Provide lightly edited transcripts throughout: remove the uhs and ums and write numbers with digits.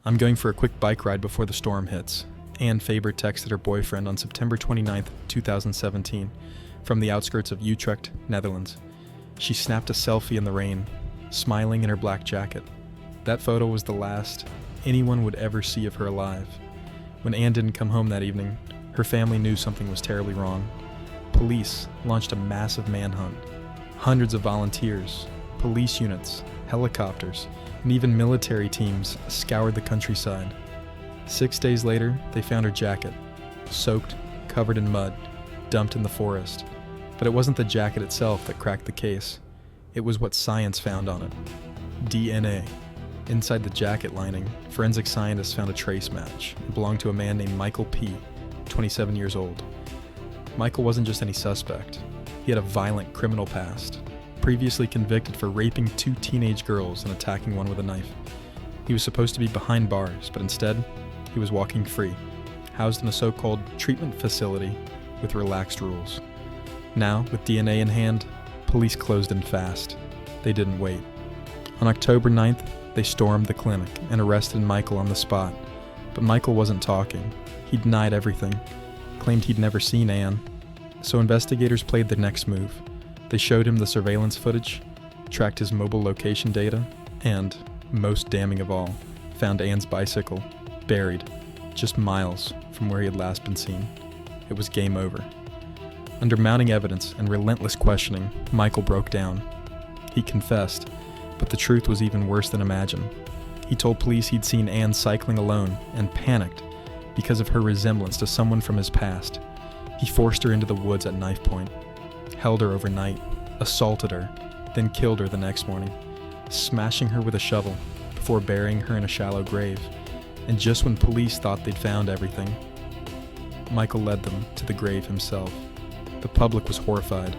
I'm going for a quick bike ride before the storm hits. Anne Faber texted her boyfriend on September 29, 2017, from the outskirts of Utrecht, Netherlands. She snapped a selfie in the rain, smiling in her black jacket. That photo was the last anyone would ever see of her alive. When Anne didn't come home that evening, her family knew something was terribly wrong. Police launched a massive manhunt. Hundreds of volunteers, police units, helicopters, and even military teams scoured the countryside. 6 days later, they found her jacket, soaked, covered in mud, dumped in the forest. But it wasn't the jacket itself that cracked the case. It was what science found on it. DNA. Inside the jacket lining, forensic scientists found a trace match. It belonged to a man named Michael P., 27 years old. Michael wasn't just any suspect. He had a violent criminal past, previously convicted for raping 2 teenage girls and attacking one with a knife. He was supposed to be behind bars, but instead, he was walking free, housed in a so-called treatment facility with relaxed rules. Now, with DNA in hand, police closed in fast. They didn't wait. On October 9th, they stormed the clinic and arrested Michael on the spot. But Michael wasn't talking. He denied everything, claimed he'd never seen Anne. So investigators played their next move. They showed him the surveillance footage, tracked his mobile location data, and, most damning of all, found Anne's bicycle, buried, just miles from where he had last been seen. It was game over. Under mounting evidence and relentless questioning, Michael broke down. He confessed, but the truth was even worse than imagined. He told police he'd seen Anne cycling alone and panicked because of her resemblance to someone from his past. He forced her into the woods at knife point, held her overnight, assaulted her, then killed her the next morning, smashing her with a shovel before burying her in a shallow grave. And just when police thought they'd found everything, Michael led them to the grave himself. The public was horrified.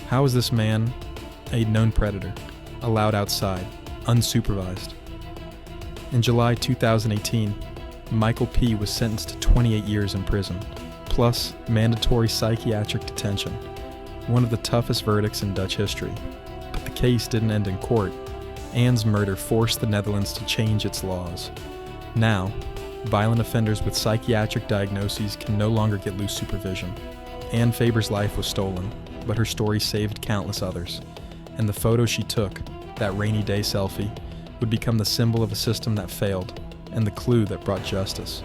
How was this man, a known predator, allowed outside, unsupervised? In July 2018, Michael P. was sentenced to 28 years in prison, plus mandatory psychiatric detention, one of the toughest verdicts in Dutch history. But the case didn't end in court. Anne's murder forced the Netherlands to change its laws. Now, violent offenders with psychiatric diagnoses can no longer get loose supervision. Anne Faber's life was stolen, but her story saved countless others. And the photo she took, that rainy day selfie, would become the symbol of a system that failed and the clue that brought justice.